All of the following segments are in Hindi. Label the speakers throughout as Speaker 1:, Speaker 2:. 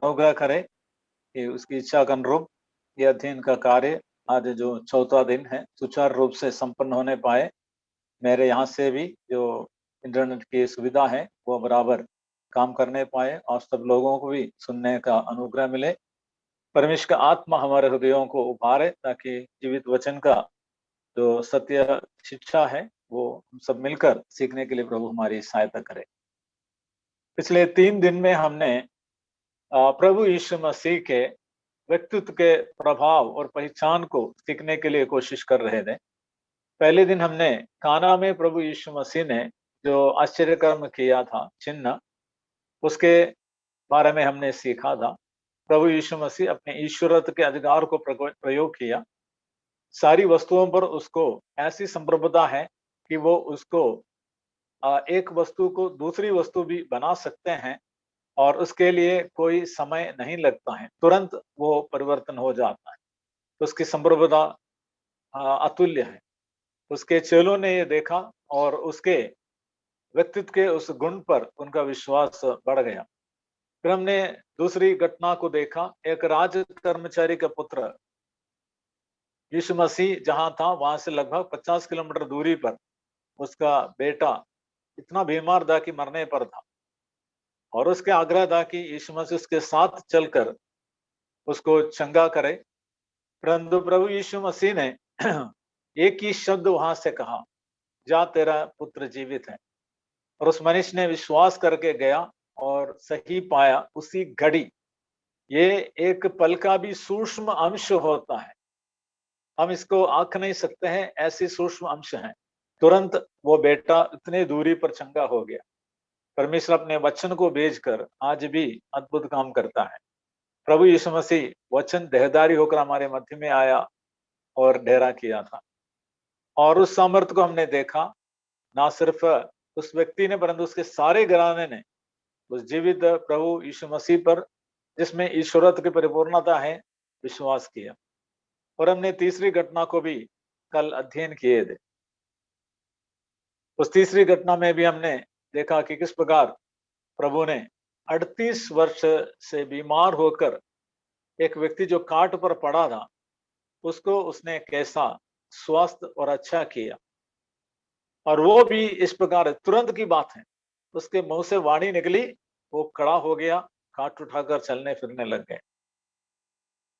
Speaker 1: अनुग्रह करे कि उसकी इच्छा के अनुरूप यह अध्ययन का कार्य आज जो चौथा दिन है सुचारू रूप से संपन्न होने पाए। मेरे यहाँ से भी जो इंटरनेट की सुविधा है वो बराबर काम करने पाए और सब लोगों को भी सुनने का अनुग्रह मिले। परमेश्वर का आत्मा हमारे हृदयों को उभारे ताकि जीवित वचन का जो सत्य शिक्षा है वो हम सब मिलकर सीखने के लिए प्रभु हमारी सहायता करे। पिछले 3 दिन में हमने प्रभु यीशु मसीह के व्यक्तित्व के प्रभाव और पहचान को सीखने के लिए कोशिश कर रहे थे। पहले दिन हमने काना में प्रभु यीशु मसीह ने जो आश्चर्य कर्म किया था, चिन्ह, उसके बारे में हमने सीखा था। प्रभु यीशु मसीह अपने ईश्वरत्व के अधिकार को प्रयोग किया। सारी वस्तुओं पर उसको ऐसी संप्रभुता है कि वो उसको एक वस्तु को दूसरी वस्तु भी बना सकते हैं और उसके लिए कोई समय नहीं लगता है, तुरंत वो परिवर्तन हो जाता है। उसकी संप्रभुता अतुल्य है। उसके चेलों ने ये देखा और उसके व्यक्तित्व के उस गुण पर उनका विश्वास बढ़ गया। फिर हमने दूसरी घटना को देखा। एक राज कर्मचारी का पुत्र यीशु मसीह जहां था वहां से लगभग 50 किलोमीटर दूरी पर उसका बेटा इतना बीमार था कि मरने पर था और उसके आग्रह था कि यीशु मसीह उसके साथ चलकर उसको चंगा करे। परंतु प्रभु यीशु मसीह ने एक ही शब्द वहां से कहा, जा तेरा पुत्र जीवित है। और उस मनुष्य ने विश्वास करके गया और सही पाया उसी घड़ी। ये एक पल का भी सूक्ष्म अंश होता है, हम इसको आंक नहीं सकते हैं, ऐसी सूक्ष्म अंश है। तुरंत वो बेटा इतने दूरी पर चंगा हो गया। परमेश्वर अपने वचन को भेजकर आज भी अद्भुत काम करता है। प्रभु यीशु मसीह वचन देहधारी होकर हमारे मध्य में आया और डेरा किया था और उस सामर्थ्य को हमने देखा। ना सिर्फ उस व्यक्ति ने परंतु उसके सारे घराने ने उस जीवित प्रभु यीशु मसीह पर, जिसमें ईश्वरत्व की परिपूर्णता है, विश्वास किया। और हमने तीसरी घटना को भी कल अध्ययन किए थे। उस तीसरी घटना में भी हमने देखा कि किस प्रकार प्रभु ने 38 वर्ष से बीमार होकर एक व्यक्ति जो काट पर पड़ा था उसको उसने कैसा स्वस्थ और अच्छा किया। और वो भी इस प्रकार तुरंत की बात है, उसके मुंह से वाणी निकली, वो खड़ा हो गया, काट उठाकर चलने फिरने लग गए।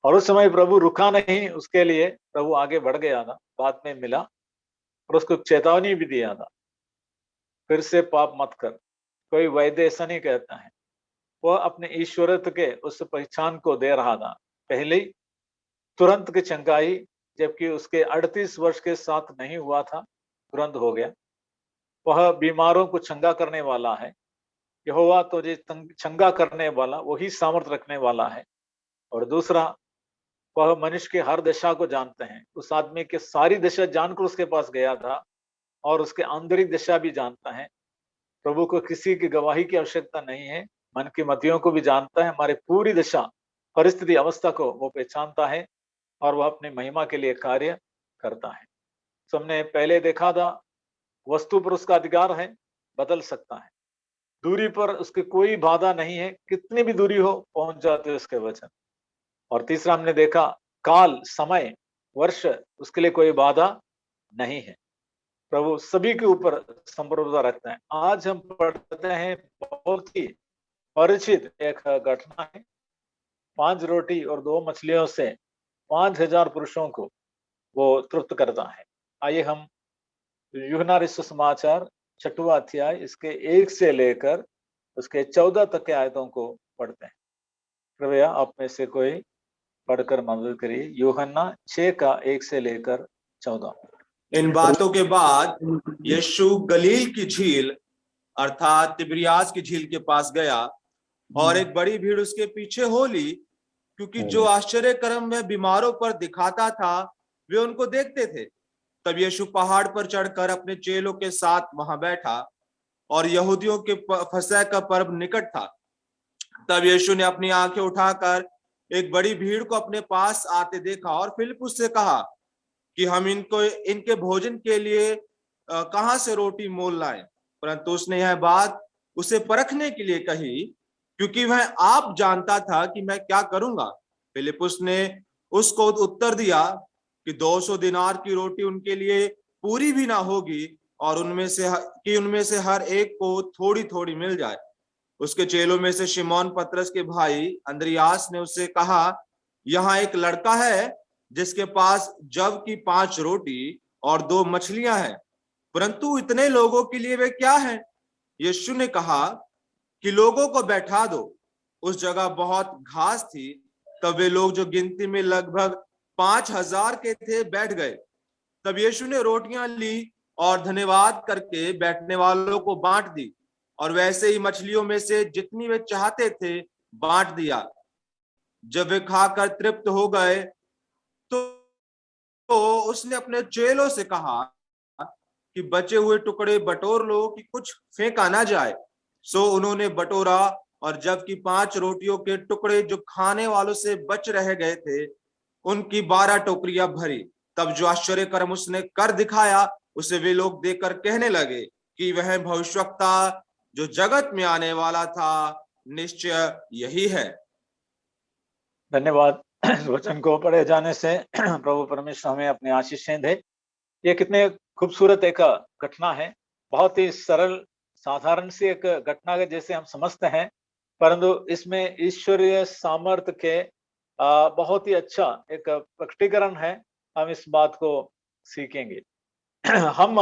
Speaker 1: और उस समय प्रभु रुका नहीं, उसके लिए प्रभु आगे बढ़ गया था, बाद में मिला और उसको चेतावनी भी दिया था, फिर से पाप मत कर। कोई वैद्य ऐसा नहीं कहता है, वह अपने ईश्वरत्व के उस पहचान को दे रहा था। पहले तुरंत की चंगाई, जबकि उसके 38 वर्ष के साथ नहीं हुआ था, तुरंत हो गया। वह बीमारों को चंगा करने वाला है। यहोवा तो जो चंगा करने वाला वही सामर्थ रखने वाला है। और दूसरा, वह मनुष्य की हर दशा को जानते हैं। उस आदमी की सारी दशा जानकर उसके पास गया था और उसके आंतरिक दशा भी जानता है। प्रभु को किसी की गवाही की आवश्यकता नहीं है, मन की मतियों को भी जानता है, हमारी पूरी दशा, परिस्थिति, अवस्था को वो पहचानता है और वह अपनी महिमा के लिए कार्य करता है। हमने पहले देखा था, वस्तु पर उसका अधिकार है, बदल सकता है। दूरी पर उसकी कोई बाधा नहीं है, कितनी भी दूरी हो पहुंच जाते हैं उसके वचन। और तीसरा हमने देखा, काल, समय, वर्ष, उसके लिए कोई बाधा नहीं है। प्रभु सभी के ऊपर संप्रभुता रखता है। आज हम पढ़ते हैं बहुत ही परिचित एक घटना है। 5 रोटी और 2 मछलियों से 5000 पुरुषों को वो तृप्त करता है। आइए हम यूहन्ना रचित सुसमाचार 6वां अध्याय इसके 1 से लेकर उसके 14 तक के आयतों को पढ़ते हैं। कृपया आप में से कोई पढ़कर मदद करिए। यूहन्ना 6 का 1 से लेकर 14।
Speaker 2: इन बातों के बाद यीशु गलील की झील अर्थात तिबिरियास की झील के पास गया और एक बड़ी भीड़ उसके पीछे हो ली, क्योंकि जो आश्चर्य कर्म वह बीमारों पर दिखाता था वे उनको देखते थे। तब यीशु पहाड़ पर चढ़कर अपने चेलों के साथ वहां बैठा और यहूदियों के फसह का पर्व निकट था। तब यीशु ने अपनी आंखें उठाकर एक बड़ी भीड़ को अपने पास आते देखा और फिलिप्पुस से कहा कि हम इनके भोजन के लिए कहां से रोटी मोल लाएं। परंतु उसने यह बात उसे परखने के लिए कही, क्योंकि वह आप जानता था कि मैं क्या करूंगा। फिलिप्पुस ने उसको उत्तर दिया कि 200 दिनार की रोटी उनके लिए पूरी भी ना होगी, और उनमें से हर एक को थोड़ी थोड़ी मिल जाए। उसके चेलों में से शिमोन पतरस के भाई अंद्रियास ने उससे कहा, यहाँ एक लड़का है जिसके पास जव की 5 रोटी और 2 मछलियां हैं, परंतु इतने लोगों के लिए वे क्या हैं? यीशु ने कहा कि लोगों को बैठा दो। उस जगह बहुत घास थी। तब वे लोग, जो गिनती में लगभग 5,000 के थे, बैठ गए। तब यीशु ने रोटियां ली और धन्यवाद करके बैठने वालों को बांट दी, और वैसे ही मछलियों में से जितनी वे चाहते थे बांट दिया। जब वे खाकर तृप्त हो गए तो उसने अपने चेलों से कहा कि बचे हुए टुकड़े बटोर लो कि कुछ फेंका ना जाए। सो उन्होंने बटोरा, और जबकि 5 रोटियों के टुकड़े जो खाने वालों से बच रह गए थे, उनकी 12 टोकरियां भरी। तब जो आश्चर्य कर्म उसने कर दिखाया, उसे वे लोग देखकर कहने लगे कि वह भविष्यवक्ता जो जगत में आने वाला था, निश्चय यही है।
Speaker 1: धन्यवाद। इस वचन को पढ़े जाने से प्रभु परमेश्वर हमें अपनी आशीषें दे। ये कितने खूबसूरत एक घटना है, बहुत ही सरल साधारण सी एक घटना है जैसे हम समझते हैं, परंतु इसमें ईश्वरीय सामर्थ्य के बहुत ही अच्छा एक प्रकटीकरण है। हम इस बात को सीखेंगे। हम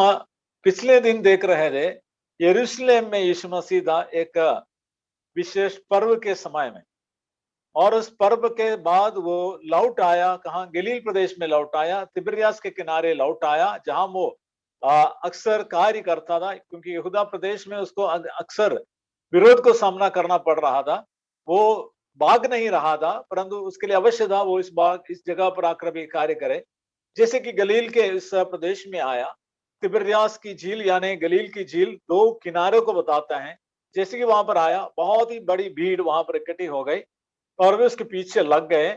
Speaker 1: पिछले दिन देख रहे थे यरूशलेम में यीशु मसीह का एक विशेष पर्व के समय में, और उस पर्व के बाद वो लौट आया, कहाँ? गलील प्रदेश में लौट आया, तिबिरियास के किनारे लौट आया, जहां वो अक्सर कार्य करता था, क्योंकि यहूदा प्रदेश में उसको अक्सर विरोध को सामना करना पड़ रहा था। वो भाग नहीं रहा था, परंतु उसके लिए अवश्य था वो इस जगह पर आकर भी कार्य करे। जैसे कि गलील के इस प्रदेश में आया, तिबिरियास की झील यानी गलील की झील 2 किनारों को बताता है। जैसे कि वहां पर आया, बहुत ही बड़ी भीड़ वहां पर इकट्ठी हो गई और वे उसके पीछे लग गए।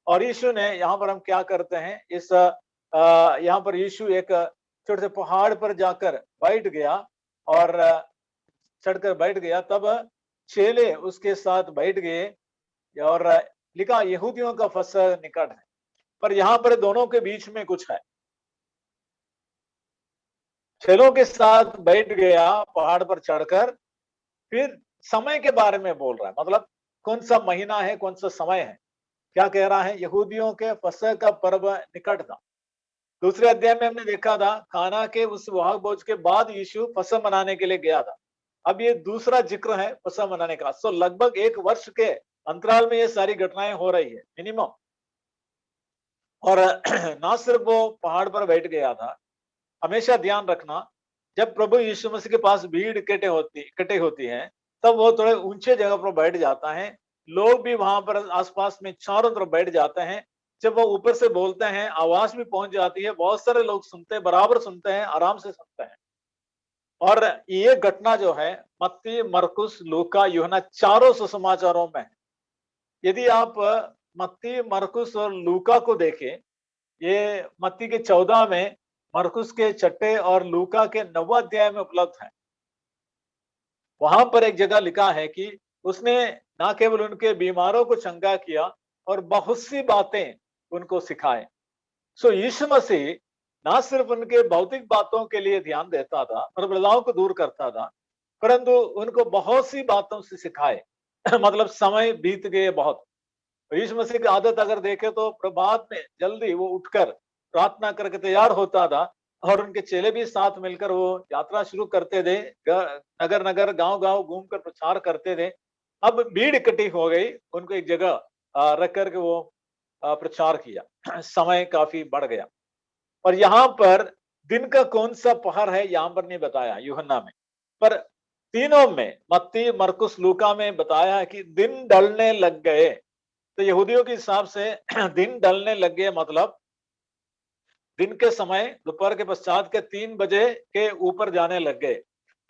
Speaker 1: और यीशु ने, यहाँ पर हम क्या करते हैं, इस यहाँ पर यीशु एक छोटे से पहाड़ पर जाकर बैठ गया और चढ़कर बैठ गया। तब चेले उसके साथ बैठ गए और लिखा यहूदियों का फसह निकट है। पर यहाँ पर दोनों के बीच में कुछ है। चेलों के साथ बैठ गया पहाड़ पर चढ़कर, फिर समय के बारे में बोल रहा है, मतलब कौन सा महीना है, कौन सा समय है। क्या कह रहा है? यहूदियों के फसह का पर्व निकट था। दूसरे अध्याय में हमने देखा था खाना के उस वाहक भोज के बाद यीशु फसह मनाने के लिए गया था। अब ये दूसरा जिक्र है फसह मनाने का। सो लगभग 1 वर्ष के अंतराल में ये सारी घटनाएं हो रही है मिनिमम। और ना सिर्फ वो पहाड़ पर बैठ गया था, हमेशा ध्यान रखना, जब प्रभु यीशु मसीह के पास भीड़ इकट्ठे होती है, तब वो थोड़े ऊंचे जगह पर बैठ जाता है। लोग भी वहां पर आसपास में चारों तरफ बैठ जाते हैं। जब वो ऊपर से बोलते हैं, आवाज भी पहुंच जाती है, बहुत सारे लोग सुनते हैं, बराबर सुनते हैं, आराम से सुनते हैं। और ये घटना जो है मत्ती, मरकुस, लूका, यूहन्ना चारों सुसमाचारों में है। यदि आप मत्ती, मरकुस और लूका को देखें, ये मत्ती के 14 में, मरकुस के 6 और लूका के 9 अध्याय में उपलब्ध है। वहां पर एक जगह लिखा है कि उसने ना केवल उनके बीमारों को चंगा किया और बहुत सी बातें उनको सिखाए। सो यीशु मसीह ना सिर्फ उनके भौतिक बातों के लिए ध्यान देता था, प्रबलताओं को दूर करता था, परंतु उनको बहुत सी बातों से सिखाए। मतलब समय बीत गए बहुत। यीशु मसीह की आदत अगर देखे तो प्रभात में जल्दी वो उठकर प्रार्थना करके तैयार होता था, और उनके चेले भी साथ मिलकर वो यात्रा शुरू करते थे, नगर नगर गांव गांव घूमकर प्रचार करते थे। अब भीड़ इकट्ठी हो गई, उनको एक जगह रख करके वो प्रचार किया। समय काफी बढ़ गया। और यहाँ पर दिन का कौन सा पहर है यहाँ पर नहीं बताया यूहन्ना में, पर तीनों में, मत्ती, मरकुस, लूका में बताया है कि दिन ढलने लग गए। तो यहूदियों के हिसाब से दिन ढलने लग गए, मतलब दिन के समय दोपहर के पश्चात के 3 बजे के ऊपर जाने लग गए,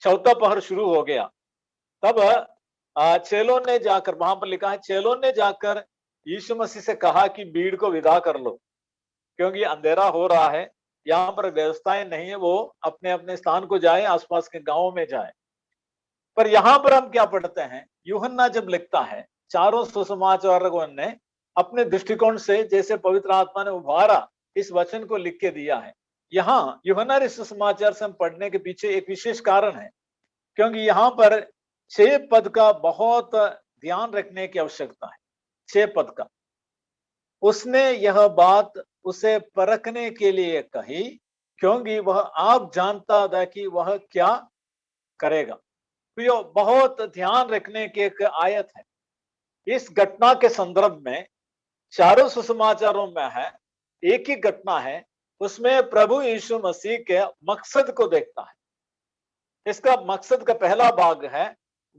Speaker 1: चौथा पहर शुरू हो गया। तब चेलों ने जाकर, वहां पर लिखा है, चेलों ने जाकर यीशु मसीह से कहा कि भीड़ को विदा कर लो, क्योंकि अंधेरा हो रहा है, यहाँ पर व्यवस्थाएं नहीं है, वो अपने अपने स्थान को जाए, आसपास के गांवों में जाए। पर यहाँ पर हम क्या पढ़ते हैं, यूहन्ना जब लिखता है, चारों सुसमाचारकों ने अपने दृष्टिकोण से जैसे पवित्र आत्मा ने उभारा इस वचन को लिख के दिया है। यहाँ यूहन्ना रे सुसमाचार से हम पढ़ने के पीछे एक विशेष कारण है, क्योंकि यहाँ पर 6 पद का बहुत ध्यान रखने की आवश्यकता है। 6 पद का, उसने यह बात उसे परखने के लिए कही, क्योंकि वह आप जानता था कि वह क्या करेगा। तो ये बहुत ध्यान रखने की एक आयत है। इस घटना के संदर्भ में चारों सुसमाचारों में है, एक ही घटना है, उसमें प्रभु यीशु मसीह के मकसद को देखता है। इसका मकसद का पहला भाग है,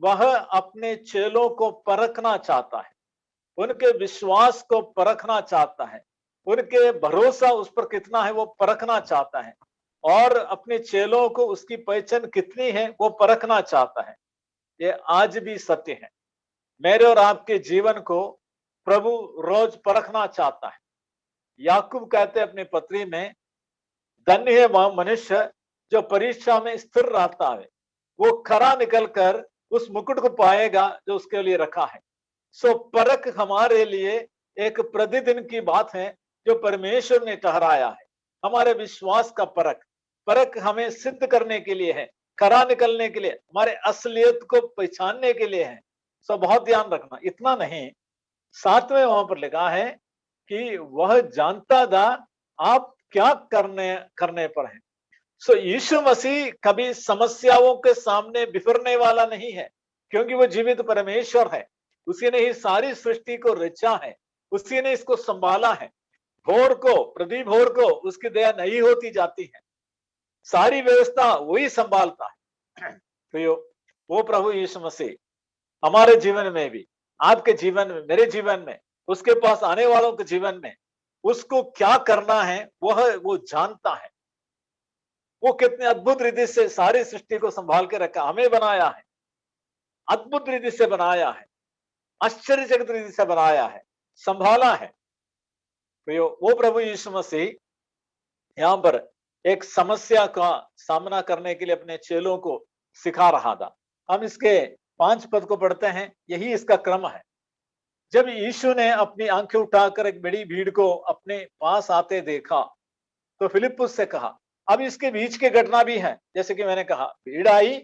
Speaker 1: वह अपने चेलों को परखना चाहता है, उनके विश्वास को परखना चाहता है, उनके भरोसा उस पर कितना है वो परखना चाहता है, और अपने चेलों को उसकी पहचान कितनी है वो परखना चाहता है। ये आज भी सत्य है। मेरे और आपके जीवन को प्रभु रोज परखना चाहता है। याकूब कहते हैं अपनी पत्री में, धन्य है वह मनुष्य जो परीक्षा में स्थिर रहता है, वो खरा निकलकर उस मुकुट को पाएगा जो उसके लिए रखा है। सो परख हमारे लिए एक प्रतिदिन की बात है जो परमेश्वर ने ठहराया है। हमारे विश्वास का परख हमें सिद्ध करने के लिए है, खरा निकलने के लिए, हमारे असलियत को पहचानने के लिए है। सो बहुत ध्यान रखना। इतना नहीं, 7वें वहां पर लिखा है कि वह जानता था आप क्या करने पर है। सो यीशु मसीह कभी समस्याओं के सामने बिफरने वाला नहीं है, क्योंकि वो जीवित परमेश्वर है। उसी ने ही सारी सृष्टि को रचा है, उसी ने इसको संभाला है। भोर को, प्रति भोर को उसकी दया नहीं होती जाती है, सारी व्यवस्था वही संभालता है। तो वो प्रभु यीशु मसीह हमारे जीवन में भी, आपके जीवन में, मेरे जीवन में, उसके पास आने वालों के जीवन में उसको क्या करना है वो जानता है। वो कितने अद्भुत रीति से सारी सृष्टि को संभाल के रखा, हमें बनाया है, अद्भुत रीति से बनाया है, आश्चर्यजनक रीति से बनाया है, संभाला है। तो वो प्रभु यीशु मसीह यहाँ पर एक समस्या का सामना करने के लिए अपने चेलों को सिखा रहा था। हम इसके 5 पद को पढ़ते हैं, यही इसका क्रम है। जब यीशु ने अपनी आंखें उठाकर एक बड़ी भीड़ को अपने पास आते देखा, तो फिलिप्पुस से कहा, अब इसके बीच की घटना भी है। जैसे कि मैंने कहा, भीड़ आई,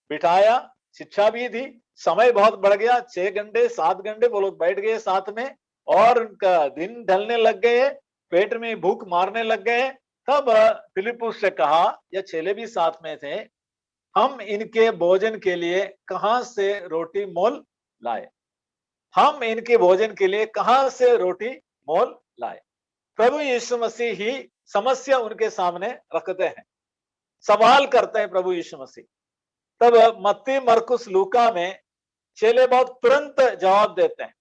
Speaker 1: बिठाया, शिक्षा भी दी, समय बहुत बढ़ गया, 6 घंटे 7 घंटे वो लोग बैठ गए साथ में, और उनका दिन ढलने लग गए, पेट में भूख मारने लग गए। तब फिलिप्पुस से कहा, या चेले भी साथ में थे, हम इनके भोजन के लिए कहां से रोटी मोल लाए, हम इनके भोजन के लिए कहां से रोटी मोल लाए। प्रभु यीशु मसीह ही समस्या उनके सामने रखते हैं, सवाल करते हैं प्रभु यीशु मसीह। तब मत्ती, मरकुस, लूका में चेले बहुत तुरंत जवाब देते हैं।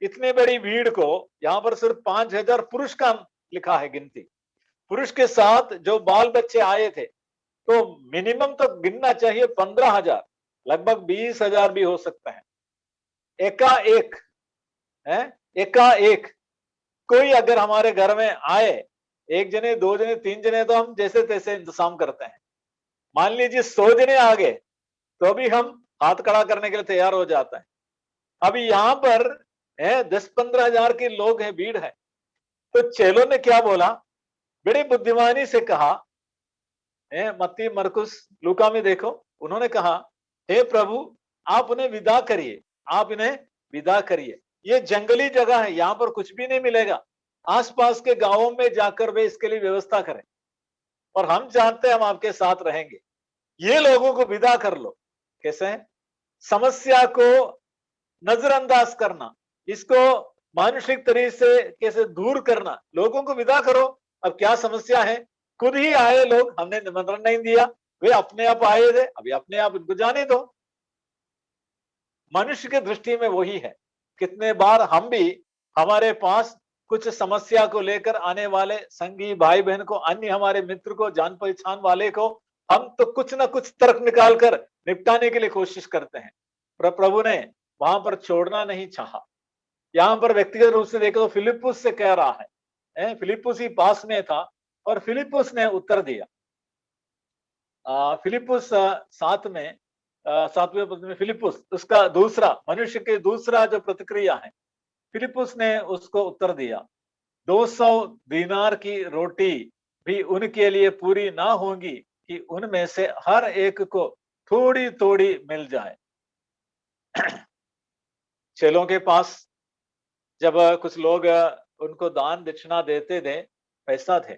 Speaker 1: इतनी बड़ी भीड़ को, यहाँ पर सिर्फ 5000 पुरुष का लिखा है गिनती, पुरुष के साथ जो बाल बच्चे आए थे, तो मिनिमम तो गिनना चाहिए 15,000, लगभग 20,000 भी हो सकते हैं। एकाएक है, एकाएक कोई अगर हमारे घर में आए, 1 जने, 2 जने, 3 जने, तो हम जैसे तैसे इंतजाम करते हैं। मान लीजिए 100 जने आ गए, तो भी हम हाथ खड़ा करने के लिए तैयार हो जाता है। अभी यहाँ पर 10-15,000 के लोग हैं, भीड़ है। तो चेलों ने क्या बोला, बड़ी बुद्धिमानी से कहा, मत्ती, मरकुस, लूका में देखो, उन्होंने कहा, हे प्रभु आप उन्हें विदा करिए, आप इन्हें विदा करिए, ये जंगली जगह है, यहाँ पर कुछ भी नहीं मिलेगा, आसपास के गांवों में जाकर वे इसके लिए व्यवस्था करें, और हम जानते हैं हम आपके साथ रहेंगे, ये लोगों को विदा कर लो। कैसे? समस्या को नजरअंदाज करना, इसको मानसिक तरीके से कैसे दूर करना, लोगों को विदा करो। अब क्या समस्या है, खुद ही आए लोग, हमने निमंत्रण नहीं दिया, वे अपने आप आए थे, अभी अपने आप उनको जाने दो। मनुष्य की दृष्टि में वही है। कितने बार हम भी, हमारे पास कुछ समस्या को लेकर आने वाले संगी भाई बहन को, अन्य हमारे मित्र को, जान पहचान वाले को, हम तो कुछ ना कुछ तर्क निकालकर निपटाने के लिए कोशिश करते हैं, पर प्रभु ने वहां पर छोड़ना नहीं चाहा। यहाँ पर व्यक्तिगत रूप से देखो तो फिलिप्पुस से कह रहा है, फिलिप्पुस ही पास में था, और फिलिप्पुस ने उत्तर दिया। फिलिप्पुस 7 में 7वें पद में फिलिपुस, उसका दूसरा मनुष्य के दूसरा जो प्रतिक्रिया है, फिलिपुस ने उसको उत्तर दिया, 200 दीनार की रोटी भी उनके लिए पूरी ना होगी कि उनमें से हर एक को थोड़ी थोड़ी मिल जाए। चेलों के पास जब कुछ लोग उनको दान दक्षिणा देते थे, पैसा थे,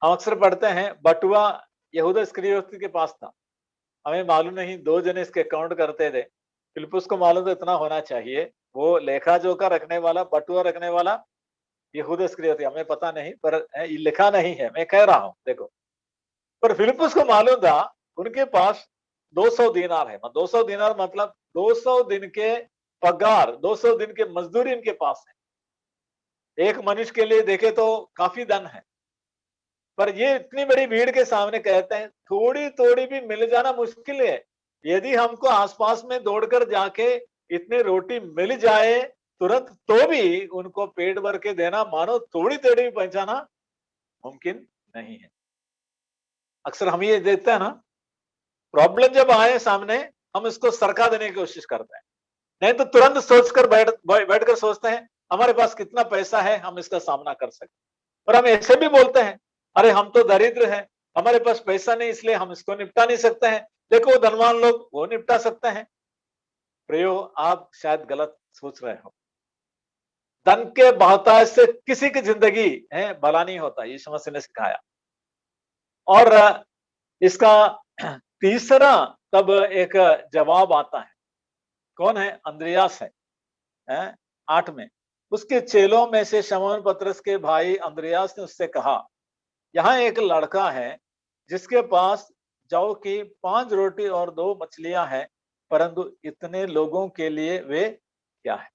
Speaker 1: हम अक्सर पढ़ते हैं बटुआ यहूदा इस्करियोती के पास था। हमें मालूम नहीं, 2 जने इसके अकाउंट करते थे। फिलिपुस को मालूम तो इतना होना चाहिए, वो लेखा जोखा रखने वाला, बटुआ रखने वाला यहूदा इस्करियोती, हमें पता नहीं, पर ये लिखा नहीं है, मैं कह रहा हूं देखो। पर फिलिपुस को मालूम था उनके पास 200 दीनार है। 200 दीनार मतलब 200 दिन के पगार, 200 दिन के मजदूरी इनके पास है। एक मनुष्य के लिए देखे तो काफी धन है, पर ये इतनी बड़ी भीड़ के सामने कहते हैं थोड़ी थोड़ी भी मिल जाना मुश्किल है। यदि हमको आसपास में दौड़कर जाके इतनी रोटी मिल जाए तुरंत, तो भी उनको पेट भर के देना, मानो थोड़ी थोड़ी भी पहुंचाना मुमकिन नहीं है। अक्सर हम ये देखते हैं ना, प्रॉब्लम जब आए सामने, हम इसको सरका देने की कोशिश करते हैं, नहीं तो तुरंत सोचकर बैठकर सोचते हैं हमारे पास कितना पैसा है, हम इसका सामना कर सकते। और हम ऐसे भी बोलते हैं, अरे हम तो दरिद्र हैं, हमारे पास पैसा नहीं, इसलिए हम इसको निपटा नहीं सकते हैं, देखो धनवान लोग वो निपटा सकते हैं। प्रियो, आप शायद गलत सोच रहे हो। धन के बहुतायत से किसी की जिंदगी है भला नहीं होता, यीशु मसीह ने सिखाया। और इसका तीसरा तब एक जवाब आता है, कौन है? अंद्रियास है 8 में। उसके चेलों में से शमौन पतरस के भाई अंद्रियास ने उससे कहा, यहाँ एक लड़का है जिसके पास जौ की 5 रोटी और 2 मछलियां हैं, परंतु इतने लोगों के लिए वे क्या है?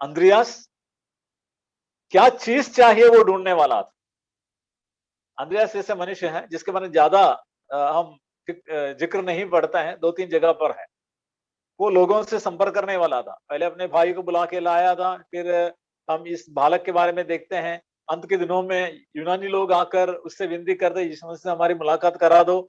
Speaker 1: अंद्रियास क्या चीज चाहिए वो ढूंढने वाला था। अंद्रियास ऐसे मनुष्य है जिसके बारे में ज्यादा हम जिक्र नहीं पड़ता है, 2-3 जगह पर है। वो लोगों से संपर्क करने वाला था, पहले अपने भाई को बुला के लाया था, फिर हम इस बालक के बारे में देखते हैं, अंत के दिनों में यूनानी लोग आकर उससे विनती करते, यीशु मसीह से हमारी मुलाकात करा दो।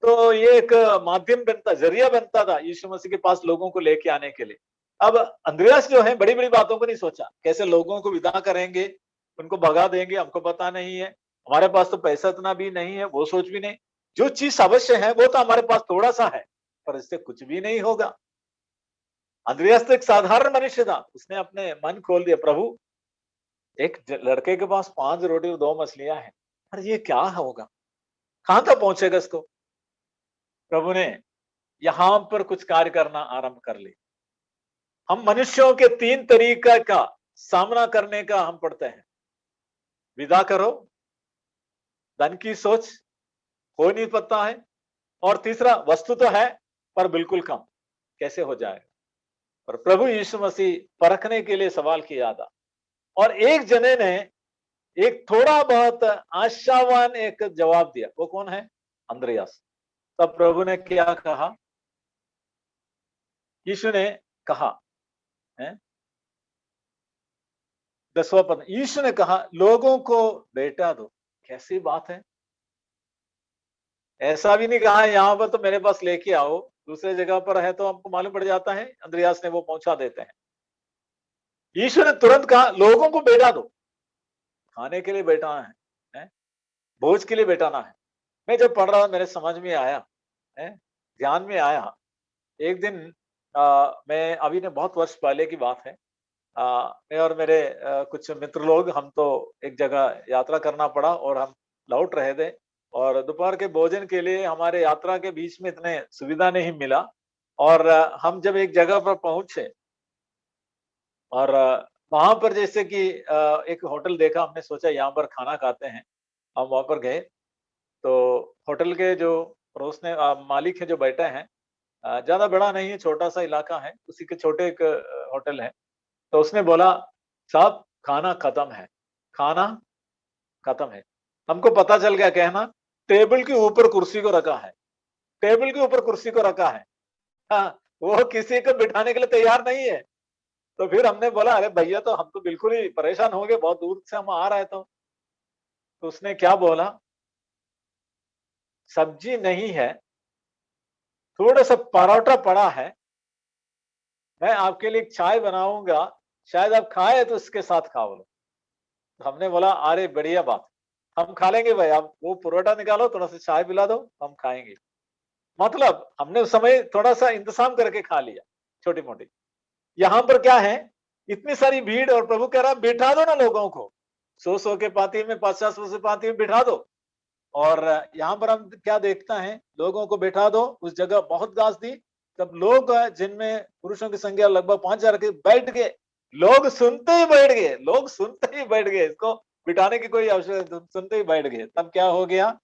Speaker 1: तो ये एक माध्यम बनता, जरिया बनता था यीशु मसीह के पास लोगों को लेके आने के लिए। अब अंद्रियास जो है बड़ी बड़ी बातों को नहीं सोचा, कैसे लोगों को विदा करेंगे, उनको भगा देंगे, हमको पता नहीं है, हमारे पास तो पैसा इतना भी नहीं है, वो सोच भी नहीं। जो चीज अवश्य है वो तो हमारे पास थोड़ा सा है, पर इससे कुछ भी नहीं होगा। अंद्रियास तो एक साधारण मनुष्य था, उसने अपने मन खोल दिया, प्रभु एक लड़के के पास 5 रोटी और 2 मछलियां हैं, पर ये क्या होगा, कहां तक पहुंचेगा इसको? प्रभु ने यहां पर कुछ कार्य करना आरंभ कर लिया। हम मनुष्यों के 3 तरीका का सामना करने का हम पढ़ते हैं, विदा करो, धन की सोच, हो नहीं पता है, और तीसरा वस्तु तो है पर बिल्कुल कम, कैसे हो जाएगा? पर प्रभु यीशु मसीह परखने के लिए सवाल किया था, और एक जने ने एक थोड़ा बहुत आशावान एक जवाब दिया। वो कौन है? अंद्रियास। तब प्रभु ने क्या कहा? यीशु ने कहा है 10वां पद, यीशु ने कहा लोगों को बेटा दो। कैसी बात है? ऐसा भी नहीं कहा यहाँ पर तो मेरे पास लेके आओ, दूसरे जगह पर है तो हमको मालूम पड़ जाता है, अंद्रियास ने वो पहुंचा देते हैं। यीशु ने तुरंत कहा लोगों को बेटा दो, खाने के लिए बैठाना है, भोज के लिए बैठाना है। मैं जब पढ़ रहा था मेरे समझ में आया, ध्यान में आया, एक दिन मैं अभी ने बहुत वर्ष पहले की बात है, मैं और मेरे कुछ मित्र लोग, हम तो एक जगह यात्रा करना पड़ा और हम लौट रहे थे, और दोपहर के भोजन के लिए हमारे यात्रा के बीच में इतने सुविधा नहीं मिला, और हम जब एक जगह पर पहुंचे और वहां पर जैसे कि एक होटल देखा, हमने सोचा यहाँ पर खाना खाते हैं। हम वहां पर गए तो होटल के जो परोसने मालिक है जो बैठे हैं, ज्यादा बड़ा नहीं है, छोटा सा इलाका है, उसी के छोटे एक होटल है। तो उसने बोला साहब खाना खत्म है, खाना खत्म है। हमको पता चल गया, कहना टेबल के ऊपर कुर्सी को रखा है, टेबल के ऊपर कुर्सी को रखा है। हाँ, वो किसी को बिठाने के लिए तैयार नहीं है। तो फिर हमने बोला अरे भैया, तो हम तो बिल्कुल ही परेशान हो गए, बहुत दूर से हम आ रहे तो उसने क्या बोला, सब्जी नहीं है थोड़ा सा परोठा पड़ा है, मैं आपके लिए चाय बनाऊंगा, शायद आप खाए तो इसके साथ खाओ। तो हमने बोला अरे बढ़िया बात, हम खा लेंगे भाई, आप वो परोठा निकालो, थोड़ा सा चाय पिला दो, हम खाएंगे। मतलब हमने उस समय थोड़ा सा इंतजाम करके खा लिया, छोटी मोटी। यहाँ पर क्या है, इतनी सारी भीड़ और प्रभु कह रहा है बिठा दो ना लोगों को, 100 के पाती में, 50 पाती में बिठा दो। और यहाँ पर हम क्या देखता है, लोगों को बैठा दो, उस जगह बहुत घास दी, तब लोग जिनमें पुरुषों की संख्या लगभग 5000 के बैठ गए। लोग सुनते ही बैठ गए, लोग सुनते ही बैठ गए, इसको बिठाने की कोई आवश्यकता, सुनते ही बैठ गए। तब क्या हो गया,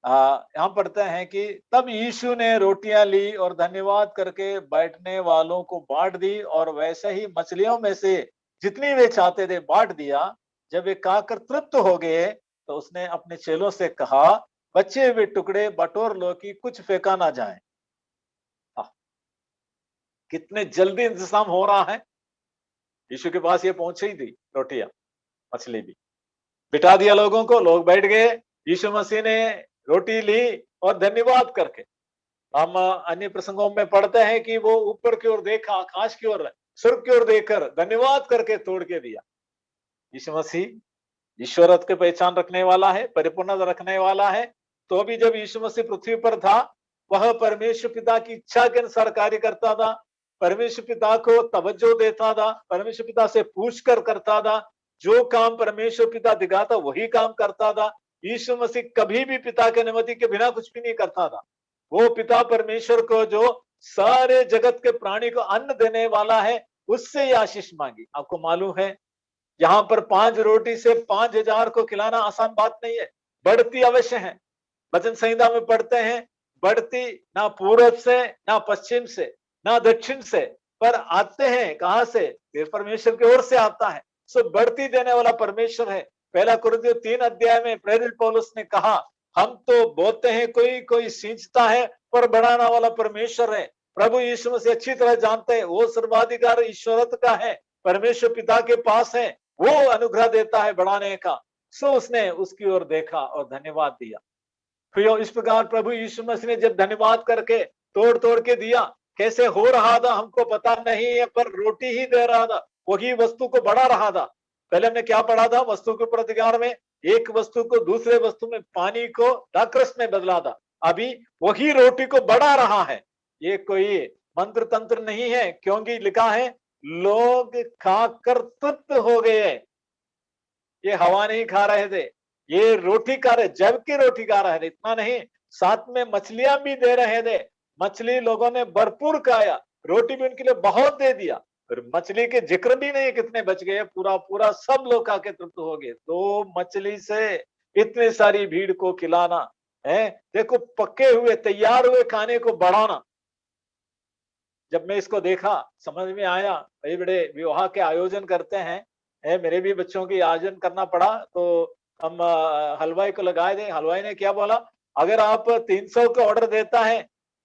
Speaker 1: यहाँ पढ़ते हैं कि तब यीशु ने रोटियां ली और धन्यवाद करके बैठने वालों को बांट दी, और वैसे ही मछलियों में से जितनी वे चाहते थे बांट दिया। जब वे खाकर तृप्त हो गए तो उसने अपने चेलों से कहा, बचे हुए टुकड़े बटोर लो कि कुछ फेंका ना जाए। कितने जल्दी इंतजाम हो रहा है। यीशु के पास ये पहुंची थी रोटियां मछली भी, बिठा दिया लोगों को, लोग बैठ गए। यीशु मसीह ने रोटी ली और धन्यवाद करके, हम अन्य प्रसंगों में पढ़ते हैं कि वो ऊपर की ओर देखा, आकाश की ओर, स्वर्ग की ओर देखकर धन्यवाद करके तोड़ के दिया। यीशु मसीह ईश्वरत्व की पहचान रखने वाला है, परिपूर्णता रखने वाला है। तो भी जब यीशु मसीह पृथ्वी पर था, वह परमेश्वर पिता की इच्छा के अनुसार कार्य करता था, परमेश्वर पिता को तवज्जो देता था, परमेश्वर पिता से पूछ कर करता था, जो काम परमेश्वर पिता दिखाता वही काम करता था। यीशु मसीह कभी भी पिता की अनुमति के बिना कुछ भी नहीं करता था। वो पिता परमेश्वर को, जो सारे जगत के प्राणी को अन्न देने वाला है, उससे ही आशीष मांगी। आपको मालूम है, यहाँ पर 5 रोटी से 5000 को खिलाना आसान बात नहीं है, बढ़ती अवश्य है। वचन संहिता में पढ़ते हैं, बढ़ती ना पूरब से, ना पश्चिम से, ना दक्षिण से, पर आते हैं कहां से, फिर परमेश्वर की ओर से आता है। सो बढ़ती देने वाला परमेश्वर है। पहला कुरिन्थियों 3 अध्याय में प्रेरित पौलुस ने कहा, हम तो बोते हैं, कोई कोई सींचता है, पर बढ़ाने वाला परमेश्वर है। प्रभु यीशु मसीह अच्छी तरह जानते हैं, वो सर्वाधिकार ईश्वरत्व का है, परमेश्वर पिता के पास है, वो अनुग्रह देता है बढ़ाने का। सो उसने उसकी ओर देखा और धन्यवाद दिया। फिर इस प्रकार प्रभु यीशु मसीह ने जब धन्यवाद करके तोड़ तोड़ के दिया, कैसे हो रहा था हमको पता नहीं है, पर रोटी ही दे रहा था, वही वस्तु को बढ़ा रहा था। पहले हमने क्या पढ़ा था, वस्तु के प्रतिकार में एक वस्तु को दूसरे वस्तु में, पानी को दाखरस में बदला था। अभी वही रोटी को बढ़ा रहा है। ये कोई मंत्र तंत्र नहीं है, क्योंकि लिखा है लोग खाकर तृप्त हो गए। ये हवा नहीं खा रहे थे, ये रोटी खा रहे, जब की रोटी खा रहे थे। इतना नहीं, साथ में मछलियां भी दे रहे थे। मछली लोगों ने भरपूर खाया, रोटी भी उनके लिए बहुत दे दिया। फिर मछली के जिक्र भी नहीं कितने बच गए, पूरा पूरा सब लोग खा के तृप्त हो गए। तो मछली से इतनी सारी भीड़ को खिलाना है, देखो पके हुए तैयार हुए खाने को बढ़ाना। जब मैं इसको देखा समझ में आया, बड़े बड़े विवाह के आयोजन करते हैं, मेरे भी बच्चों की आयोजन करना पड़ा, तो हम हलवाई को लगाए थे। हलवाई ने क्या बोला, अगर आप 300 का ऑर्डर देता है,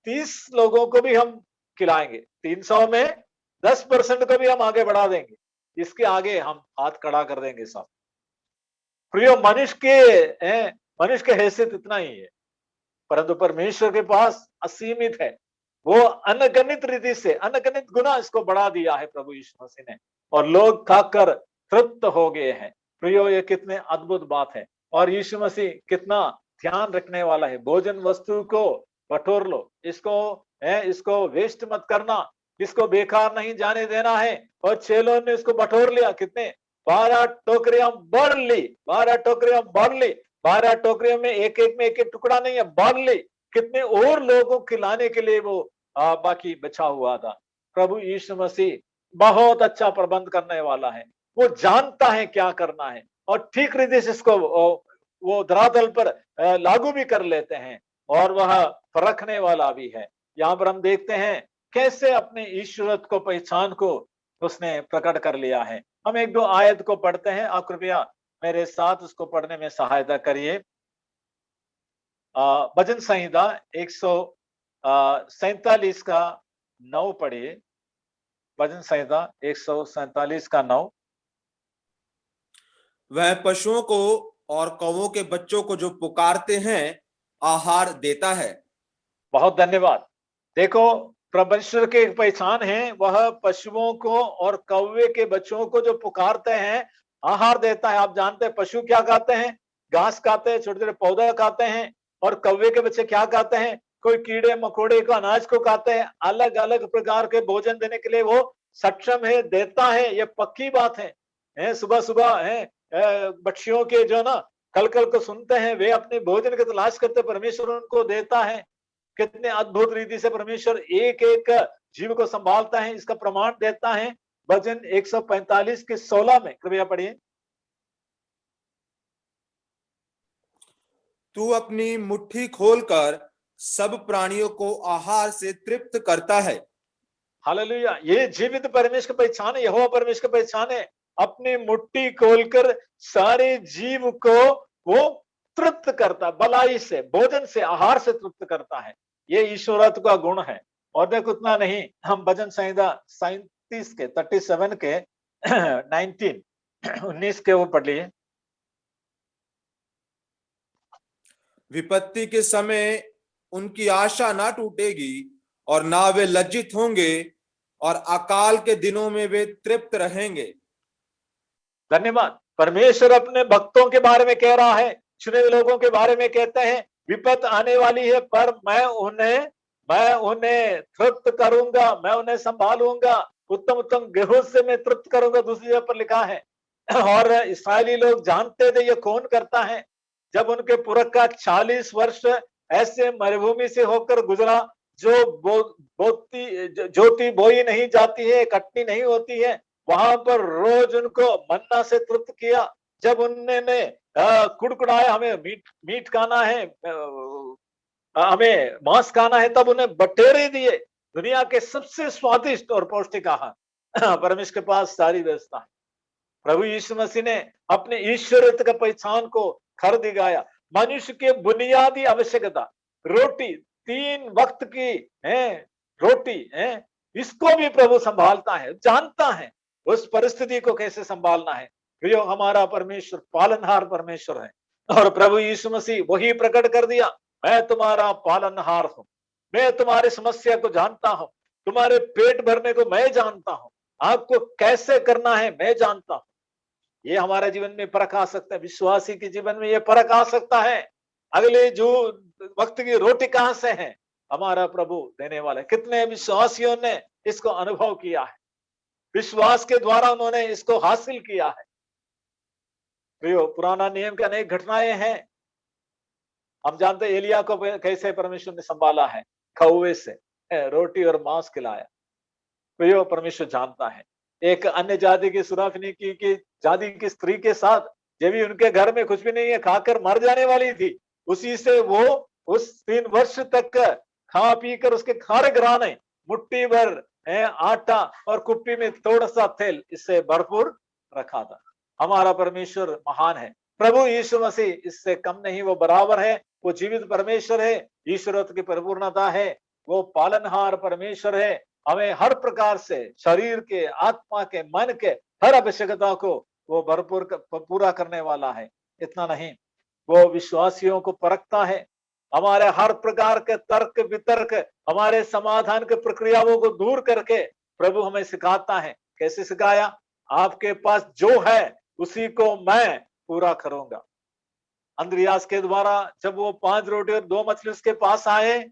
Speaker 1: 30 लोगों को भी हम खिलाएंगे, 300 में 10% को भी हम आगे बढ़ा देंगे, इसके आगे हम हाथ खड़ा कर देंगे सब। प्रियो, मनुष्य के हैसियत इतना ही है, परंतु परमेश्वर के पास असीमित है। वो अनगणित रीति से, अनगणित गुना इसको बढ़ा दिया है प्रभु यीशु मसीह ने, और लोग खाकर तृप्त हो गए हैं। प्रियो, ये कितने अद्भुत बात है। और यीशु मसीह कितना ध्यान रखने वाला है। भोजन वस्तु को बटोर लो, इसको वेस्ट मत करना, इसको बेकार नहीं जाने देना है। और चेलों ने इसको बटोर लिया, कितने 12 टोकरियां भर ली, 12 टोकरियां भर ली। 12 टोकरियों में एक एक में एक एक टुकड़ा नहीं है, भर ली। कितने और लोगों को खिलाने के लिए वो बाकी बचा हुआ था। प्रभु यीशु मसीह बहुत अच्छा प्रबंध करने वाला है। वो जानता है क्या करना है, और ठीक रीति से इसको वो धरातल पर लागू भी कर लेते हैं, और वह परखने वाला भी है। यहाँ पर हम देखते हैं कैसे अपने ईश्वरत्व को, पहचान को उसने प्रकट कर लिया है। हम एक दो आयत को पढ़ते हैं, आप कृपया मेरे साथ उसको पढ़ने में सहायता करिए। भजन संहिता 147 का 9 पढ़िए। भजन संहिता 147 का 9।
Speaker 2: वह पशुओं को और कौवों के बच्चों को जो पुकारते हैं आहार देता है।
Speaker 1: बहुत धन्यवाद। देखो, परमेश्वर की एक पहचान है, वह पशुओं को और कौवे के बच्चों को जो पुकारते हैं, आहार देता है। आप जानते हैं पशु क्या खाते हैं? घास खाते हैं, छोटे छोटे पौधा खाते हैं। और कौवे के बच्चे क्या खाते हैं? कोई कीड़े मकोड़े को, अनाज को खाते हैं। अलग अलग प्रकार के भोजन देने के लिए वो सक्षम है, देता है, ये पक्की बात है। सुबह सुबह है पक्षियों के जो ना कलकल को सुनते हैं, वे अपने भोजन की तलाश करते, परमेश्वर उनको देता है। कितने अद्भुत रीति से परमेश्वर एक एक जीव को संभालता है, इसका प्रमाण देता है भजन 145 के 16 में। कृपया पढ़िए।
Speaker 2: तू अपनी मुट्ठी खोलकर सब प्राणियों को आहार से तृप्त करता है।
Speaker 1: हालेलुया, ये जीवित परमेश्वर की पहचान है, यहोवा परमेश्वर की पहचान है। अपनी मुट्ठी खोलकर सारे जीव को वो तृप्त करता, भलाई से, भोजन से, आहार से तृप्त करता है। ये ईश्वरत्व का गुण है। और देखो उतना नहीं, हम भजन संहिता 37 के 37 के 19 के वो पढ़ लिए।
Speaker 2: विपत्ति के समय उनकी आशा ना टूटेगी और ना वे लज्जित होंगे, और अकाल के दिनों में वे तृप्त रहेंगे।
Speaker 1: धन्यवाद। परमेश्वर अपने भक्तों के बारे में कह रहा है, चुने हुए लोगों के बारे में कहते हैं, विपत आने वाली है पर मैं उन्हें तृप्त करूंगा, मैं उन्हें संभालूंगा, उत्तम उत्तम गेहूं से मैं तृप्त करूंगा, दूसरी जगह पर लिखा है। और इस्राएली लोग जानते थे ये कौन करता है। जब उनके पुरख का 40 वर्ष ऐसे मरुभूमि से होकर गुजरा, जो ज्योति बोई नहीं जाती है, कटनी नहीं होती है, वहां पर रोज उनको मन्ना से तृप्त किया। जब उन्होंने कुड़कुड़ाया, हमें मीट खाना है, हमें मांस खाना है, तब उन्हें बटेरे दिए, दुनिया के सबसे स्वादिष्ट और पौष्टिक आहार। परमेश्वर के पास सारी व्यवस्था है। प्रभु यीशु मसीह ने अपने ईश्वरत्व का पहचान को खर दिखाया। मनुष्य के बुनियादी आवश्यकता, रोटी, 3 वक्त की है रोटी है, इसको भी प्रभु संभालता है, जानता है उस परिस्थिति को कैसे संभालना है। जो हमारा परमेश्वर पालनहार परमेश्वर है। और प्रभु यीशु मसीह वही प्रकट कर दिया, मैं तुम्हारा पालनहार हूं, मैं तुम्हारी समस्या को जानता हूं, तुम्हारे पेट भरने को मैं जानता हूं, आपको कैसे करना है मैं जानता हूं। ये हमारे जीवन में फर्क आ सकता है, विश्वासी के जीवन में ये फर्क आ सकता है। अगले जो वक्त की रोटी कहां से है? हमारा प्रभु देने वाला है। कितने विश्वासियों ने इसको अनुभव किया है, विश्वास के द्वारा उन्होंने इसको हासिल किया है। प्रियो, पुराना नियम के अनेक घटनाएं हैं। हम जानते हैं एलिया को कैसे परमेश्वर ने संभाला है, कौवे से रोटी और मांस खिलाया। प्रियो, परमेश्वर जानता है। एक अन्य जाति की सुराफिनी की जाति की स्त्री के साथ, जब भी उनके घर में कुछ भी नहीं है, खाकर मर जाने वाली थी, उसी से वो उस 3 वर्ष तक खा पी कर उसके खारे घराने मुट्ठी भर आटा और कुप्पी में थोड़ा सा तेल, इससे भरपूर रखा था। हमारा परमेश्वर महान है। प्रभु यीशु मसीह इससे कम नहीं, वो बराबर है। वो जीवित परमेश्वर है, ईश्वरत्व की परिपूर्णता है, वो पालनहार परमेश्वर है। हमें हर प्रकार से शरीर के, आत्मा के, मन के हर आवश्यकता को वो भरपूर पूरा करने वाला है। इतना नहीं, वो विश्वासियों को परखता है। हमारे हर प्रकार के तर्क वितर्क, हमारे समाधान के प्रक्रियाओं को दूर करके प्रभु हमें सिखाता है। कैसे सिखाया? आपके पास जो है उसी को मैं पूरा करूंगा। अंद्रियास के द्वारा जब वो 5 रोटी और 2 मछली उसके पास आए,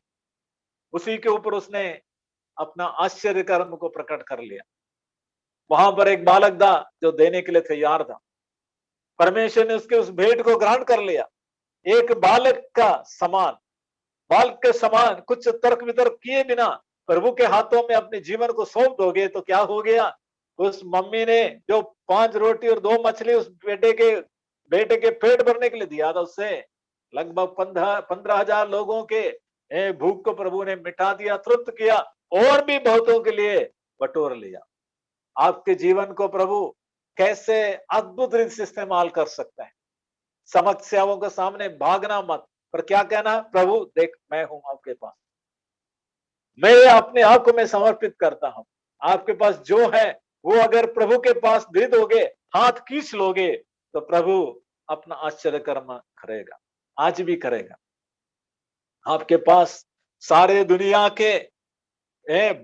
Speaker 1: उसी के ऊपर उसने अपना आश्चर्य कर्म को प्रकट कर लिया। वहां पर एक बालक था जो देने के लिए तैयार था। परमेश्वर ने उसके उस भेंट को ग्रहण कर लिया। एक बालक का समान, बालक के समान कुछ तर्क वितर्क किए बिना प्रभु के हाथों में अपने जीवन को सौंप दोगे तो क्या हो गया? उस मम्मी ने जो 5 रोटी और 2 मछली उस बेटे के पेट भरने के लिए दिया था, उससे लगभग 15,000 लोगों के भूख को प्रभु ने मिटा दिया, तृप्त किया, और भी बहुतों के लिए बटोर लिया। आपके जीवन को प्रभु कैसे अद्भुत रीति से इस्तेमाल कर सकता है। समस्याओं के सामने भागना मत, पर क्या कहना? प्रभु देख, मैं हूं आपके पास, मैं अपने आप को मैं समर्पित करता हूं। आपके पास जो है वो अगर प्रभु के पास दे दोगे, हाथ खींच लोगे, तो प्रभु अपना आश्चर्य कर्म करेगा, आज भी करेगा। आपके पास सारे दुनिया के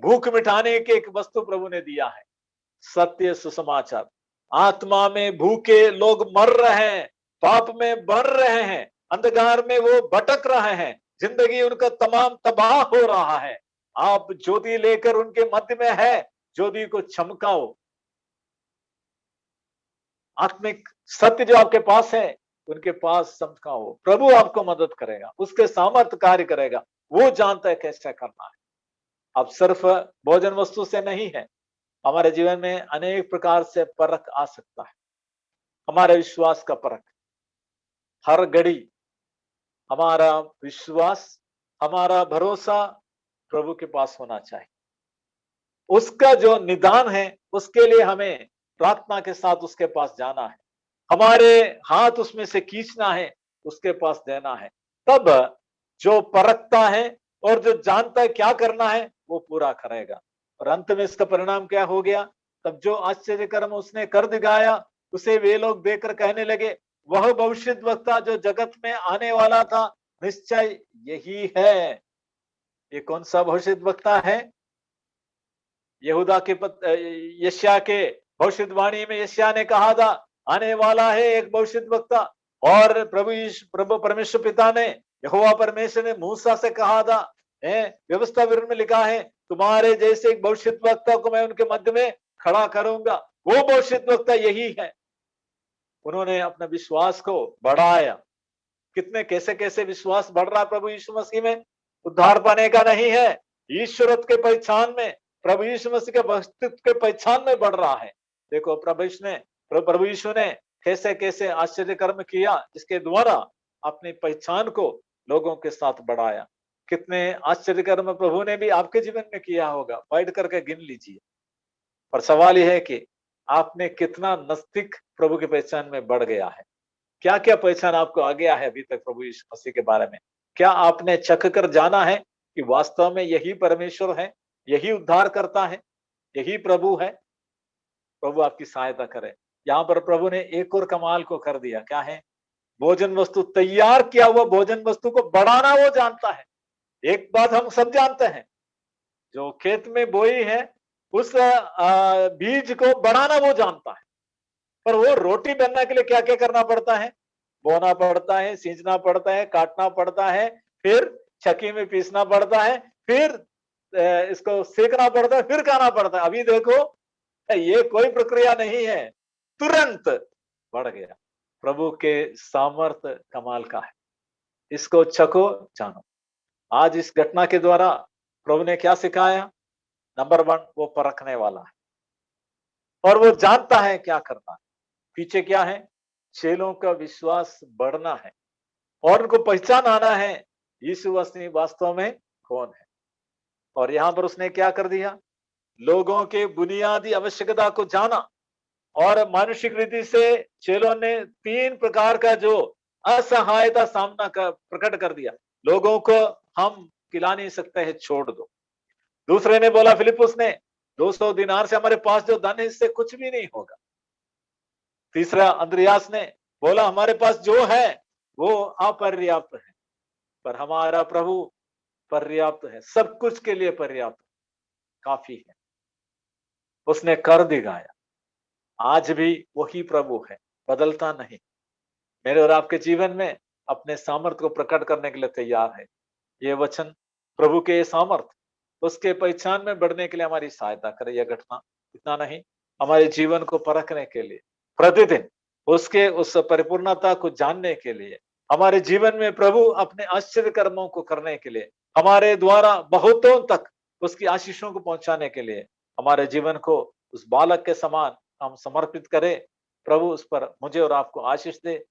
Speaker 1: भूख मिटाने की एक वस्तु प्रभु ने दिया है, सत्य सुसमाचार। आत्मा में भूखे लोग मर रहे हैं, पाप में बढ़ रहे हैं, अंधकार में वो भटक रहे हैं, जिंदगी उनका तमाम तबाह हो रहा है। आप ज्योति लेकर उनके मध्य में है, ज्योति को चमकाओ। आत्मिक सत्य जो आपके पास है उनके पास चमकाओ। प्रभु आपको मदद करेगा, उसके सामर्थ्य कार्य करेगा, वो जानता है कैसे करना है। अब सिर्फ भोजन वस्तु से नहीं है, हमारे जीवन में अनेक प्रकार से परख आ सकता है। हमारे विश्वास का परख, हर घड़ी हमारा विश्वास, हमारा भरोसा प्रभु के पास होना चाहिए। उसका जो निदान है उसके लिए हमें प्रार्थना के साथ उसके पास जाना है, हमारे हाथ उसमें से खींचना है, उसके पास देना है। तब जो परखता है और जो जानता है क्या करना है वो पूरा करेगा। और अंत में इसका परिणाम क्या हो गया? तब जो आश्चर्य कर्म उसने कर दिखाया उसे वे लोग देखकर कहने लगे, वह भविष्यद्वक्ता जो जगत में आने वाला था निश्चय यही है। ये कौन सा भविष्यद्वक्ता है? यहूदा के यशायाह के भविष्यवाणी में यशायाह ने कहा था आने वाला है एक भविष्यद्वक्ता, और प्रभु परमेश्वर पिता ने, यहोवा परमेश्वर ने मूसा से कहा था, व्यवस्था विवरण में लिखा है तुम्हारे जैसे एक भविष्यद्वक्ता को मैं उनके मध्य में खड़ा करूंगा। वो भविष्यद्वक्ता यही है। उन्होंने अपने विश्वास को बढ़ाया। कितने कैसे कैसे विश्वास बढ़ रहा प्रभु यीशु मसीह में? उद्धार पाने का नहीं है, ईश्वरत्व के पहचान में, प्रभु यीशु मसीह के अस्तित्व के पहचान में बढ़ रहा है। देखो प्रभु यीशु ने कैसे कैसे आश्चर्य कर्म किया, जिसके द्वारा अपनी पहचान को लोगों के साथ बढ़ाया। कितने आश्चर्य कर्म प्रभु ने भी आपके जीवन में किया होगा, बैठ करके गिन लीजिए। और सवाल यह है कि आपने कितना नजदीक प्रभु की पहचान में बढ़ गया है। क्या क्या पहचान आपको आ गया है अभी तक प्रभु यीशु मसीह के बारे में? क्या आपने चख कर जाना है कि वास्तव में यही परमेश्वर है, यही उद्धार करता है, यही प्रभु है? प्रभु आपकी सहायता करे। यहाँ पर प्रभु ने एक और कमाल को कर दिया। क्या है? भोजन वस्तु, तैयार किया हुआ भोजन वस्तु को बढ़ाना वो जानता है। एक बात हम सब जानते हैं, जो खेत में बोई है उस बीज को बढ़ाना वो जानता है, पर वो रोटी बनने के लिए क्या क्या करना पड़ता है? बोना पड़ता है, सींचना पड़ता है, काटना पड़ता है, फिर छकी में पीसना पड़ता है, फिर इसको सेकना पड़ता है, फिर खाना पड़ता है। अभी देखो ये कोई प्रक्रिया नहीं है, तुरंत बढ़ गया। प्रभु के सामर्थ्य कमाल का है, इसको चखो जानो। आज इस घटना के द्वारा प्रभु ने क्या सिखाया? नंबर 1, वो परखने वाला है और वो जानता है क्या करना है। पीछे क्या है? चेलों का विश्वास बढ़ना है और उनको पहचान आना है यीशु मसीह वास्तव में कौन है। और यहां पर उसने क्या कर दिया? लोगों के बुनियादी आवश्यकता को जाना और मानुषिक रीति से चेलों ने 3 प्रकार का जो असहायता सामना प्रकट कर दिया। लोगों को हम खिला नहीं सकते हैं, छोड़ दो। दूसरे ने बोला, फिलिपुस ने, 200 दिनार से हमारे पास जो धन है इससे कुछ भी नहीं होगा। तीसरा अंद्रयास ने बोला, हमारे पास जो है वो अपर्याप्त है, पर हमारा प्रभु पर्याप्त है, सब कुछ के लिए पर्याप्त, काफी है। उसने कर दिखाया। आज भी वही प्रभु है, बदलता नहीं। मेरे और आपके जीवन में अपने सामर्थ्य को प्रकट करने के लिए तैयार है। ये वचन प्रभु के सामर्थ्य, उसके पहचान में बढ़ने के लिए हमारी सहायता करे। यह घटना इतना नहीं, हमारे जीवन को परखने के लिए, प्रतिदिन उसके उस परिपूर्णता को जानने के लिए, हमारे जीवन में प्रभु अपने आश्चर्य कर्मों को करने के लिए, हमारे द्वारा बहुतों तक उसकी आशीषों को पहुंचाने के लिए हमारे जीवन को उस बालक के समान हम समर्पित करें। प्रभु उस पर मुझे और आपको आशीष दे।